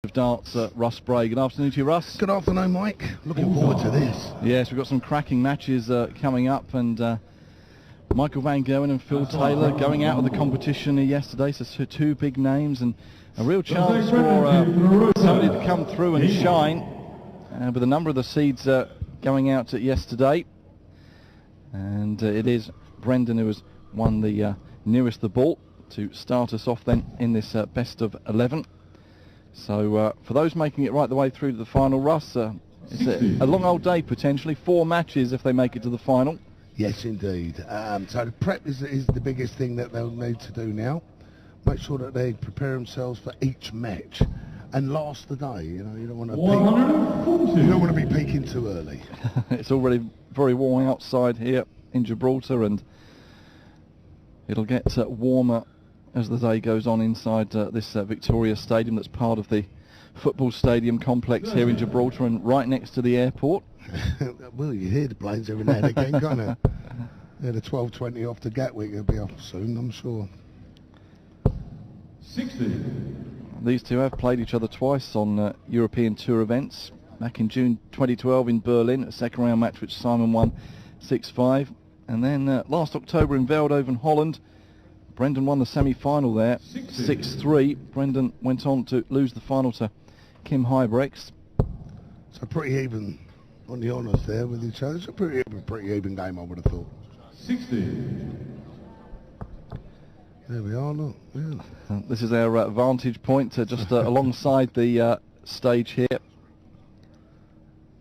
of darts, Russ Bray. Good afternoon to you, Russ. Good afternoon, Mike. Looking forward to this. Yes, we've got some cracking matches coming up, and Michael Van Gerwen and Phil Taylor going out of the competition yesterday, so two big names and a real chance for somebody to come through and shine with a number of the seeds going out yesterday. And it is Brendan who has won the nearest the ball to start us off then in this best of 11. So for those making it right the way through to the final, Russ, it's a long old day potentially, 4 matches if they make it to the final. Yes, indeed. So the prep is the biggest thing that they'll need to do now. Make sure that they prepare themselves for each match and last the day. You know, you don't want to be peaking too early. It's already very warm outside here in Gibraltar, and it'll get warmer as the day goes on inside this Victoria Stadium that's part of the football stadium complex here in Gibraltar and right next to the airport. Well, you hear the planes every now and again, can't you? Yeah, the 12:20 off to Gatwick will be off soon, I'm sure. 60. These two have played each other twice on European Tour events. Back in June 2012 in Berlin, a second round match which Simon won 6-5. And then last October in Veldhoven, Holland, Brendan won the semi-final there, 6-3. Brendan went on to lose the final to Kim Huybrechts. So pretty even on the honours there with each other. It's a pretty even game, I would have thought. 60. There we are, look. Yeah. This is our vantage point, just alongside the stage here.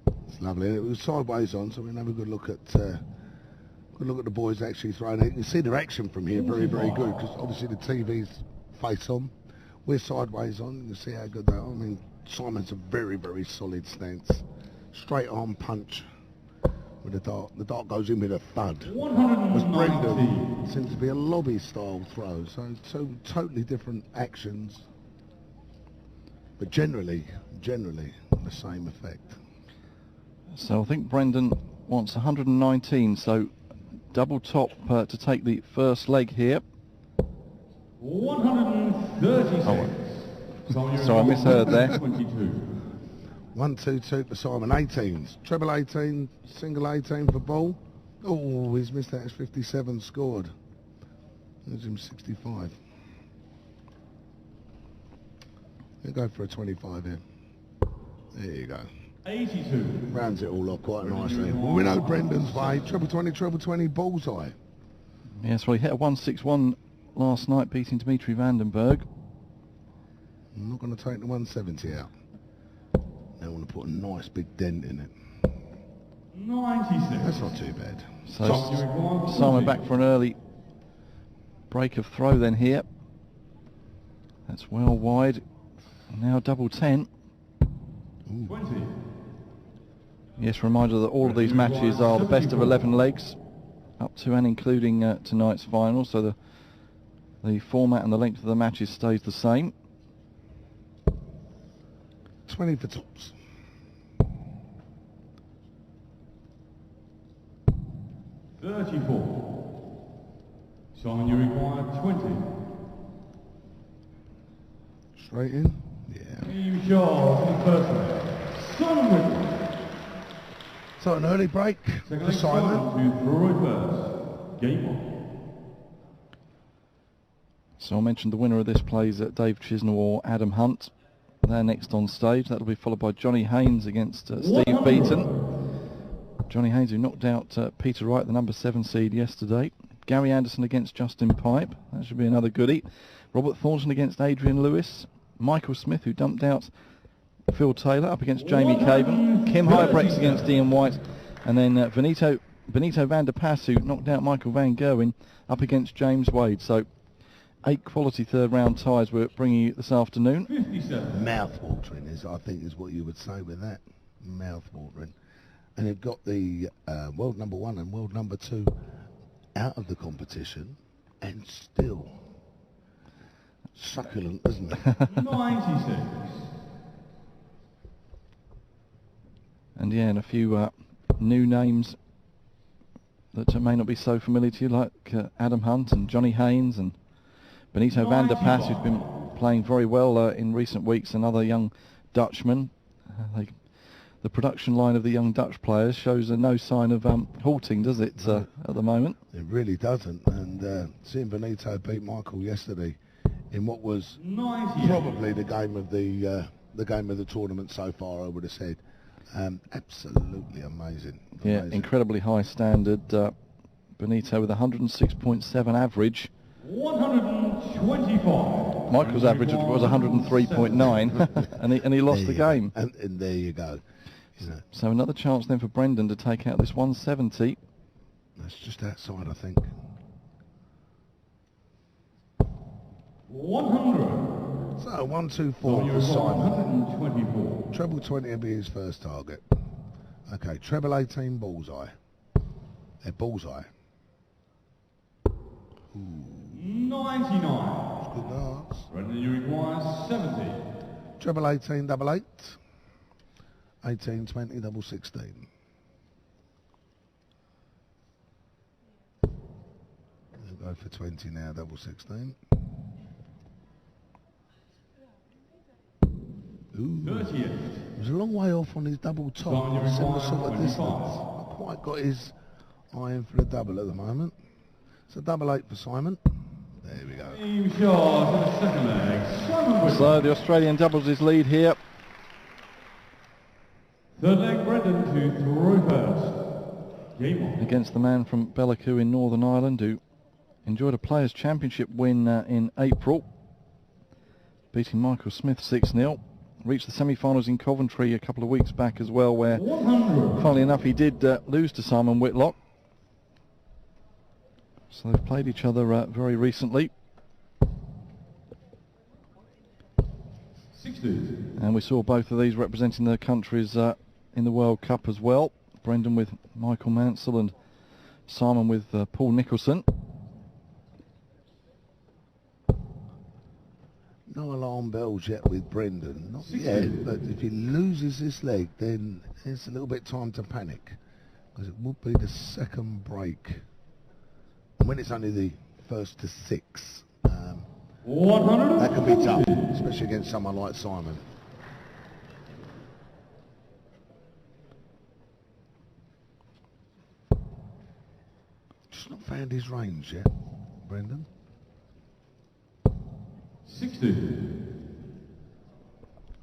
It's lovely. It was sideways on, so we can have a good look at the boys actually throwing it. You can see their action from here, very, very good, because obviously the TV's face on. We're sideways on. You can see how good they are. I mean, Simon's a very, very solid stance. Straight arm punch with the dart. The dart goes in with a thud. Whereas Brendan seems to be a lobby style throw, so totally different actions, but generally the same effect. So I think Brendan wants 119, so double top to take the first leg here. 136. So I misheard there. 1, 2, 2 for Simon. 18s. Treble 18, single 18 for Ball. Oh, he's missed that. It's 57 scored. There's him 65. We'll go for a 25 here. There you go. 82. Rounds it all off quite nicely. Well, we know Brendan's way. Treble 20, bullseye. Yes, well, he hit a 161 last night, beating Dimitri Vandenberg. I'm not going to take the 170 out. Now I want to put a nice big dent in it. 96. That's not too bad. So Simon back for an early break of throw then here. That's well wide. Now double 10. Ooh. 20. Yes, reminder that all of these matches are the best of 11 legs, up to and including tonight's final, so the format and the length of the matches stays the same. 20 for tops. 34. Simon, you require 20. Straight in. Yeah. Team Charles in the first leg. Simon Whitlock. So an early break for Simon. To reverse. Game on. So I mentioned the winner of this plays Dave Chisnell or Adam Hunt. They're next on stage. That'll be followed by Johnny Haynes against Steve Beaton. Johnny Haynes, who knocked out Peter Wright, the number 7 seed yesterday. Gary Anderson against Justin Pipe. That should be another goodie. Robert Thornton against Adrian Lewis. Michael Smith, who dumped out Phil Taylor, up against Jamie Caven. Kim Huybrechts against Ian White. And then Benito van der Pas, who knocked out Michael Van Gerwen, up against James Wade. So 8 quality third round ties we're bringing you this afternoon. 57. Mouth-watering I think is what you would say with that. Mouth-watering. And they've got the world number 1 and world number 2 out of the competition, and still succulent, isn't it? 96. And yeah, and a few new names that may not be so familiar to you, like Adam Hunt and Johnny Haynes and Benito van der Pas, who's been playing very well in recent weeks. Another young Dutchman. The production line of the young Dutch players shows no sign of halting, does it, at the moment? It really doesn't. And seeing Benito beat Michael yesterday in what was probably the game of the tournament so far, I would have said, absolutely amazing. Yeah, incredibly high standard. Benito with 106.7 average. 125. Michael's average was 103.9, and he lost the game. And there you go. So another chance then for Brendan to take out this 170. That's just outside, I think. 100. So 124 for Simon. 124. Treble 20 will be his first target. Okay, treble 18 bullseye. Bullseye. 99. That's good darts. Brendan, you require 70. Treble 18 double 8. 18 20 double 16. We'll go for 20 now, double 16. Ooh. 30th. It was a long way off on his double top. Similar sort of distance. Not quite got his eye in for the double at the moment. So double 8 for Simon. There we go. Team shot in the second leg. Simon Whitlock. So the Australian doubles his lead here. Third leg, Brendan to throw first. Game on. Against the man from Bellicue in Northern Ireland who enjoyed a Players' Championship win in April, beating Michael Smith 6-0. Reached the semi-finals in Coventry a couple of weeks back as well, where, 100. funnily enough, he did lose to Simon Whitlock. So they've played each other very recently. 60. And we saw both of these representing their countries in the World Cup as well. Brendan with Michael Mansell and Simon with Paul Nicholson. No alarm bells yet with Brendan. Not yet, but if he loses this leg, then it's a little bit time to panic. Because it would be the second break. And when it's only the first to 6, 100. that can be tough, especially against someone like Simon. Just not found his range yet, Brendan. 60.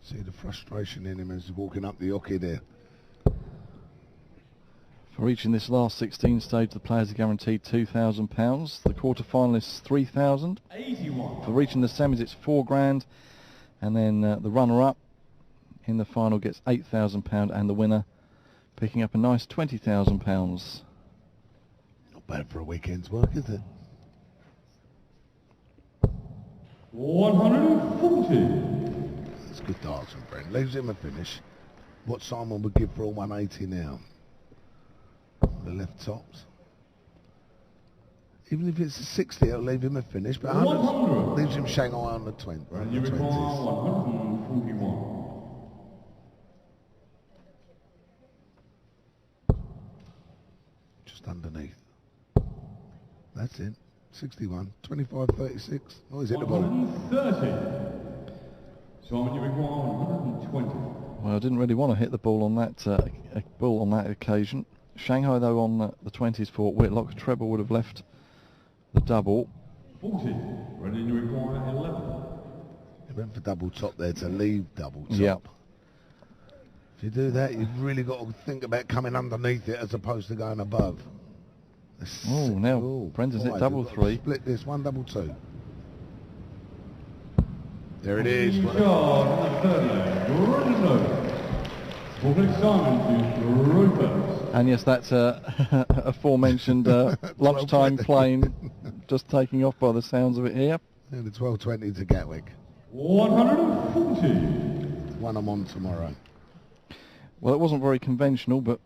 See the frustration in him as he's walking up the hockey there. For reaching this last 16 stage, the players are guaranteed £2,000. The quarter-finalists £3,000. 81. For reaching the semis, it's £4,000, and then the runner-up in the final gets £8,000, and the winner picking up a nice £20,000. Not bad for a weekend's work, is it? 140. That's good darts from Brent. Leaves him a finish. What Simon would give for a 180 now. The left tops. Even if it's a 60, it'll leave him a finish, but 100 leaves him Shanghai on the 20. And you require 141. Just underneath. That's it. 61. 25, 36. Oh, he's hit the ball. 130. Simon, you require 120. Well, I didn't really want to hit the ball on that occasion. Shanghai, though, on the 20s for Whitlock. Treble would have left the double. 40. Brendan, you require 11. He went for double top there to leave double top. Yep. If you do that, you've really got to think about coming underneath it as opposed to going above. Oh, now Brendan's hit double 3. Split this, 1 double 2. There it is. Shot on the third leg. Brendan Dolan. Simon to throw first. And yes, that's aforementioned lunchtime plane just taking off by the sounds of it here. And the 12:20 to Gatwick. 140. One I'm on tomorrow. Well, it wasn't very conventional, but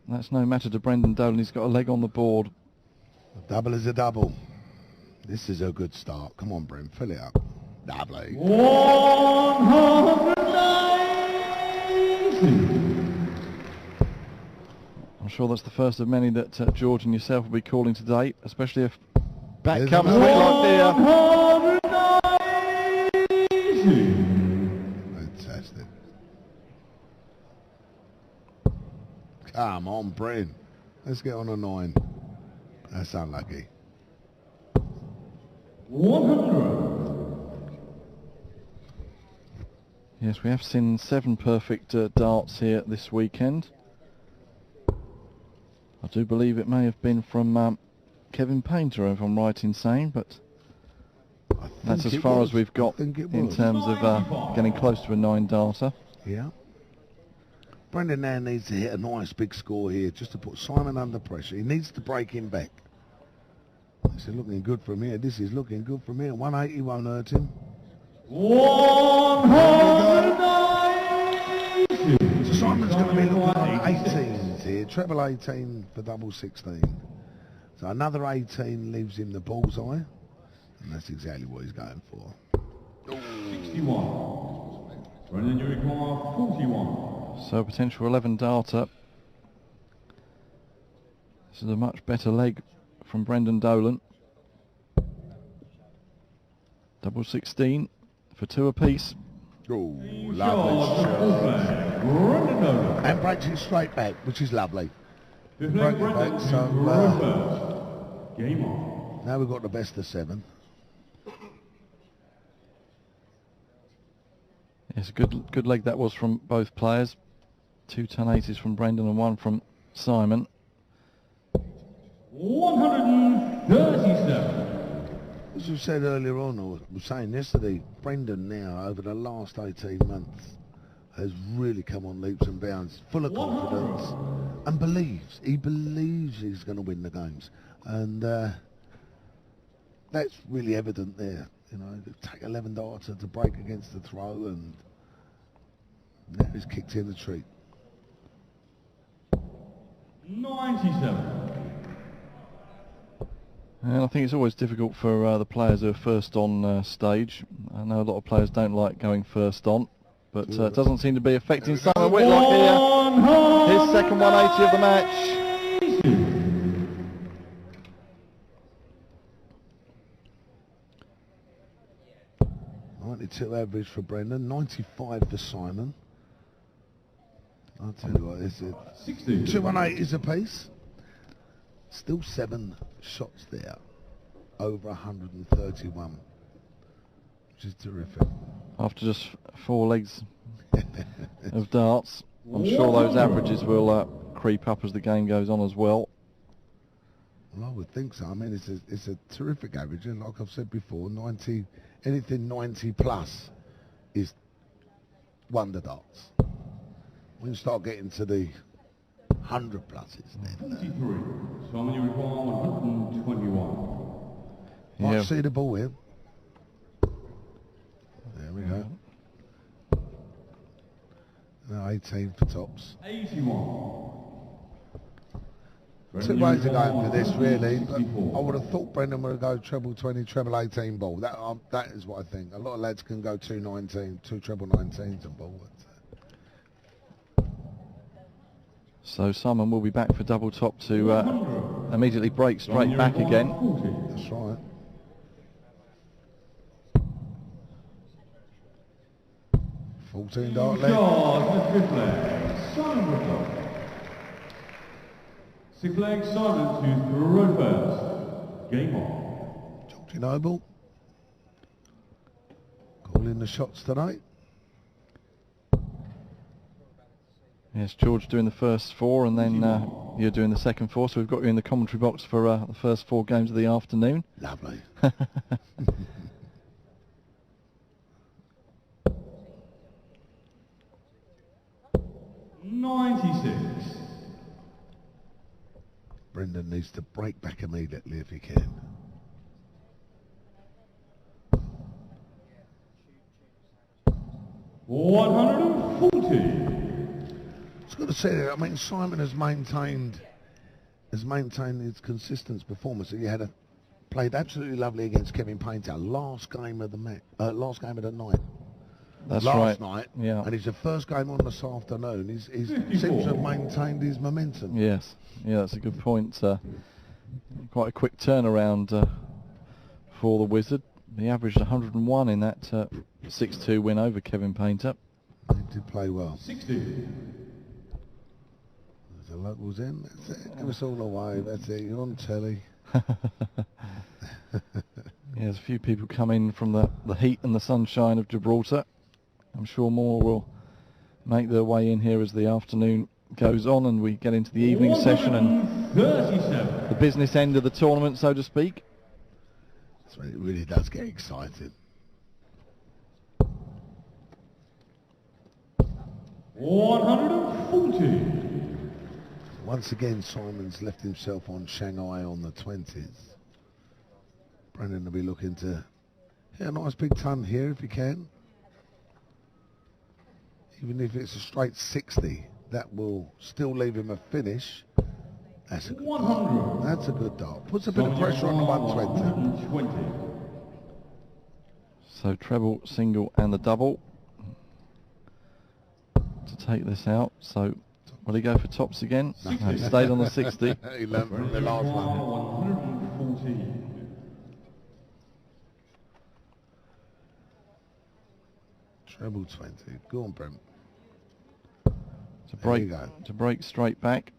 that's no matter to Brendan Dolan. He's got a leg on the board. A double is a double. This is a good start. Come on, Brent, fill it up. Lovely. 190. I'm sure that's the first of many that George and yourself will be calling today, especially if back There's comes another Whitlock here. 190. Fantastic. Come on, Bryn. Let's get on a 9. That's unlucky. 100. Yes, we have seen 7 perfect darts here this weekend. I do believe it may have been from Kevin Painter, if I'm right in saying, but that's as far as we've got in terms of getting close to a 9 darter. Yeah. Brendan now needs to hit a nice big score here just to put Simon under pressure. He needs to break him back. This is looking good from here. This is looking good from here. 180 won't hurt him. 190. So Simon's going to be looking on 18s here. Treble 18 for double 16. So another 18 leaves him the bullseye. And that's exactly what he's going for. 61. Brendan, you require 41. So potential 11 darter. This is a much better leg from Brendan Dolan. Double 16 for 2 apiece. Oh, lovely shot. And breaks it straight back, which is lovely. Broke it back, so game on. now we've got the best of 7. Yes, a good leg that was from both players. 2 1080s from Brendan and 1 from Simon. 137. As we said earlier on, or was saying yesterday, Brendan now, over the last 18 months, has really come on leaps and bounds, full of confidence, and believes. He believes he's going to win the games. And that's really evident there. You know, take 11 darter to break against the throw, and now he's kicked in the treat. 97. And I think it's always difficult for the players who are first on stage. I know a lot of players don't like going first on, but it doesn't seem to be affecting Simon Whitlock here. His second 180 of the match. 92 average for Brendan, 95 for Simon. I'll tell you what, it's 60. 2 180s apiece. Still 7 shots there, over 131, which is terrific. After just 4 legs of darts, I'm sure those averages will creep up as the game goes on as well. Well, I would think so. I mean, it's a terrific average, and like I've said before, 90, anything 90 plus is wonder darts. When you start getting to the 100 pluses, then 23. Simon, you require 121. might see the ball here. There we go. Now 18 for tops. 81. 2 ways of going for this, really. But I would have thought Brendan would go treble 20, treble 18 ball. That is what I think. A lot of lads can go 219, 2 treble 19s and ball. So Simon will be back for double top to immediately break straight back again. That's right. $14 leg. Six leg Simon to throw first. Game on. Georgie Noble calling the shots tonight. Yes, George doing the first 4, and then you're doing the second 4. So we've got you in the commentary box for the first 4 games of the afternoon. Lovely. 96. Brendan needs to break back immediately if he can. $140. It's got to say that. I mean, Simon has maintained his consistent performance. He had played absolutely lovely against Kevin Painter last game of the night. That's last right. night, yeah. And it's the first game on this afternoon. He seems to have maintained his momentum. Yes, yeah, that's a good point. Quite a quick turnaround for the Wizard. He averaged 101 in that 6-2 win over Kevin Painter. He did play well. 60. The locals in. That's it. Give us all away. That's it. You're on telly. Yeah, there's a few people come in from the heat and the sunshine of Gibraltar. I'm sure more will make their way in here as the afternoon goes on and we get into the evening session and the business end of the tournament, so to speak. That's when it really does get exciting. 140. Once again, Simon's left himself on Shanghai on the 20s. Brendan will be looking to hit a nice big ton here if he can. Even if it's a straight 60, that will still leave him a finish. That's a good 100. dart. That's a good dart. Puts a bit of pressure on the 120. 120. So treble, single and the double to take this out. So will he go for tops again? No, stayed on the 60. He learned from the last one. 140. Treble 20. Go on, Brent. To break straight back.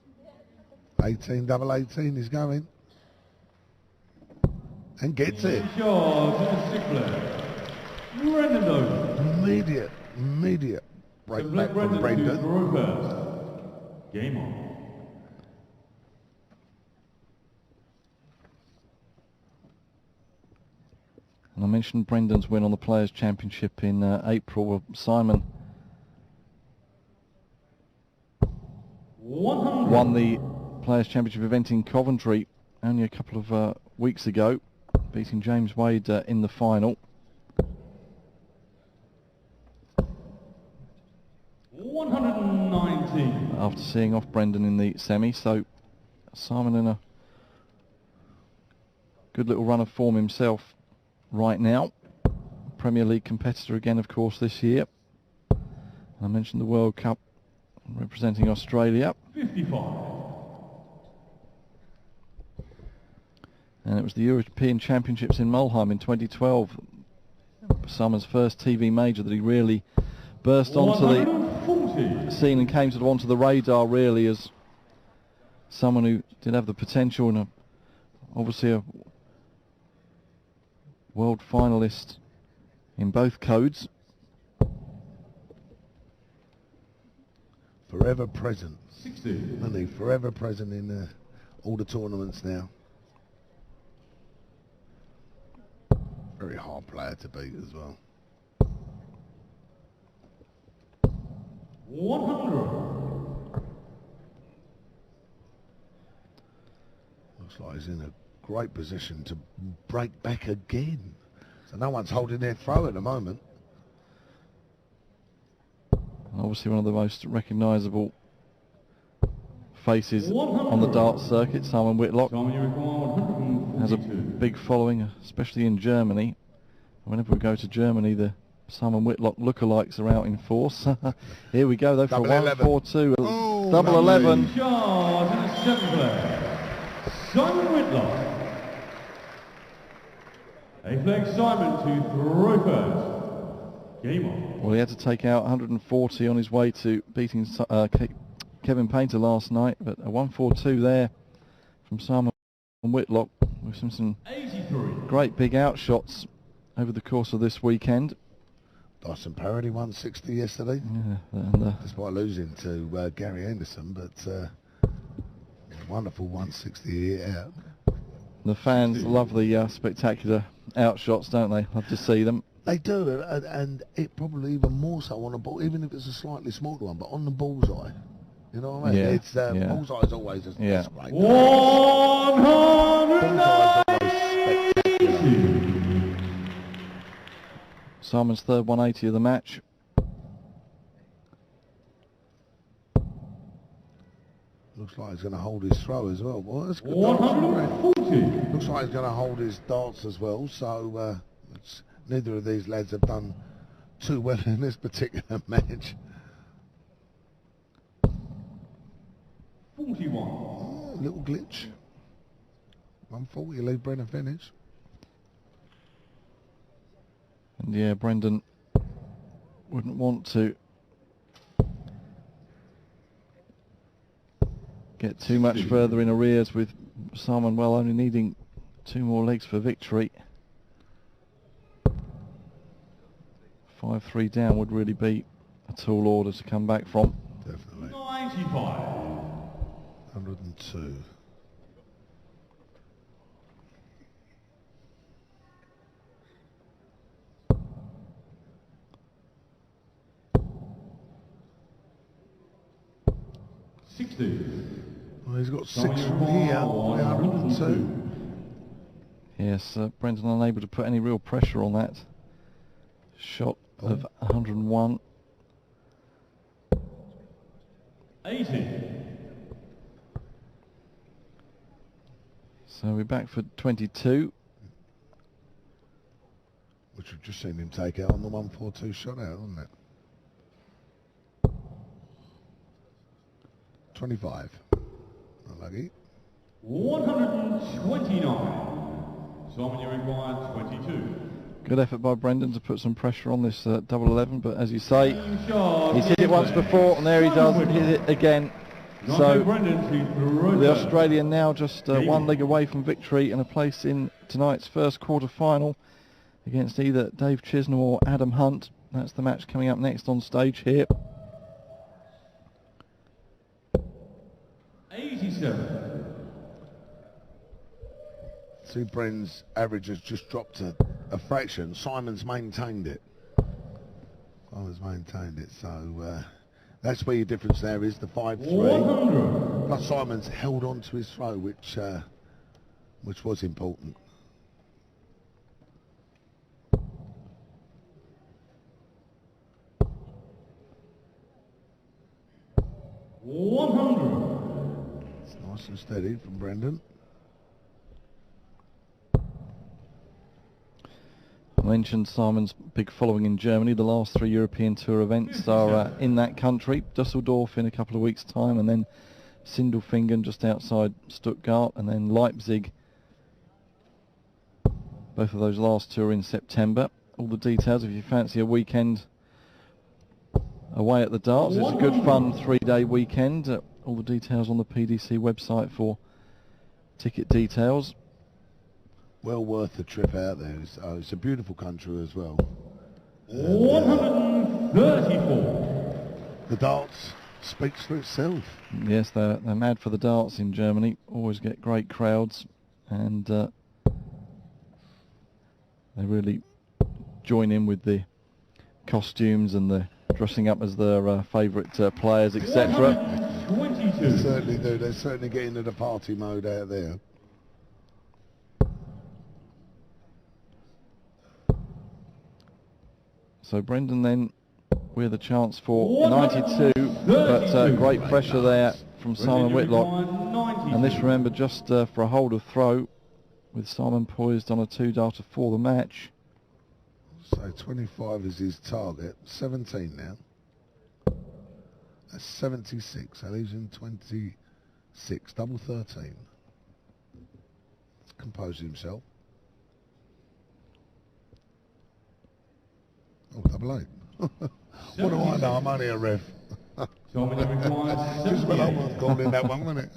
18, double 18 is going. And gets it. Immediate break back from Brendan. Game on. And I mentioned Brendan's win on the Players' Championship in April. Well, Simon 100. won the Players' Championship event in Coventry only a couple of weeks ago, beating James Wade in the final. 119. After seeing off Brendan in the semi, so Simon in a good little run of form himself right now. Premier League competitor again, of course, this year. And I mentioned the World Cup representing Australia. 55. And it was the European Championships in Mulheim in 2012. Simon's first TV major that he really burst onto the scene and came onto the radar really as someone who did have the potential and obviously a world finalist in both codes. Forever present. 60. Isn't he? Forever present in all the tournaments now. Very hard player to beat as well. 100. Looks like he's in a great position to break back again. So no one's holding their throw at the moment. Obviously one of the most recognisable faces on the darts circuit, Simon Whitlock. Has a big following, especially in Germany. Whenever we go to Germany, the Simon Whitlock lookalikes are out in force. Here we go though for Double 142, oh, double lovely. 11. Charge and a 7th player, Simon Whitlock. A flag Simon to throw first. Game on. Well, he had to take out 140 on his way to beating Kevin Painter last night, but a 142 there from Simon Whitlock with some 83. great big outshots over the course of this weekend. Dyson Parody 160 yesterday, Yeah, and, despite losing to Gary Anderson, but wonderful 160 out. the fans love the spectacular outshots, don't they? Love to see them. They do, and it probably even more so on a ball, even if it's a slightly smaller one, but on the bullseye. You know what I mean? Yeah, It's yeah. bullseye is always a Yeah. great. 180. Simon's third 180 of the match. Looks like he's going to hold his throw as well. Well, that's good. 140. Looks like he's going to hold his darts as well. So neither of these lads have done too well in this particular match. 41. Oh, little glitch. 140, leave Brennan finish. And yeah, Brendan wouldn't want to get too much further in arrears with Simon Well only needing 2 more legs for victory. 5-3 down would really be a tall order to come back from. Definitely. 95. 102. Well, he's got 6 from here. 102. Yes, Brendan unable to put any real pressure on that shot of 101. 80. So we're back for 22. Which we've just seen him take out on the 142 shot out, hasn't it? 25. Unlucky. 129. Simon, you require 22. Good effort by Brendan to put some pressure on this double 11, but as you say, he's hit it once before, and there he does hit it again. So the Australian now just 1 leg away from victory and a place in tonight's first quarter-final against either Dave Chisnall or Adam Hunt. That's the match coming up next on stage here. 87. See, Bren's average has just dropped a fraction. Simon's maintained it. So that's where your difference there is, the 5-3. Plus Simon's held on to his throw, which was important. It's nice and steady from Brendan. I mentioned Simon's big following in Germany. The last 3 European Tour events are in that country. Dusseldorf in a couple of weeks' time, and then Sindelfingen just outside Stuttgart, and then Leipzig. Both of those last 2 are in September. All the details, if you fancy a weekend away at the darts, it's a good fun 3-day weekend. All the details on the PDC website for ticket details. Well worth the trip out there. It's a beautiful country as well. 134. The darts speaks for itself. Yes, they're mad for the darts in Germany. Always get great crowds, and they really join in with the costumes and the dressing up as their favourite players, etc. They certainly do. They're certainly getting into the party mode out there. So Brendan then with a chance for 92, but great pressure there from Simon Whitlock. And this, remember, just for a hold of throw, with Simon poised on a 2-darter for the match. So 25 is his target. 17 now. That's 76. So he's in 26. Double 13. Composing himself. Oh, double 8. What do I know? I'm only a ref. Just when I was called in that one, wasn't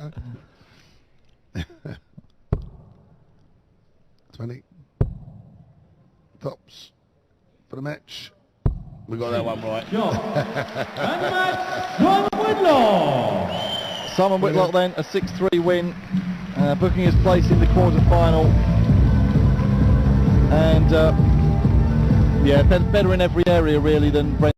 it? 20. Tops for the match. We got that one right. And the match, Simon Whitlock. Simon Whitlock then, a 6-3 win, booking his place in the quarter-final. And yeah, better in every area really than Brendan.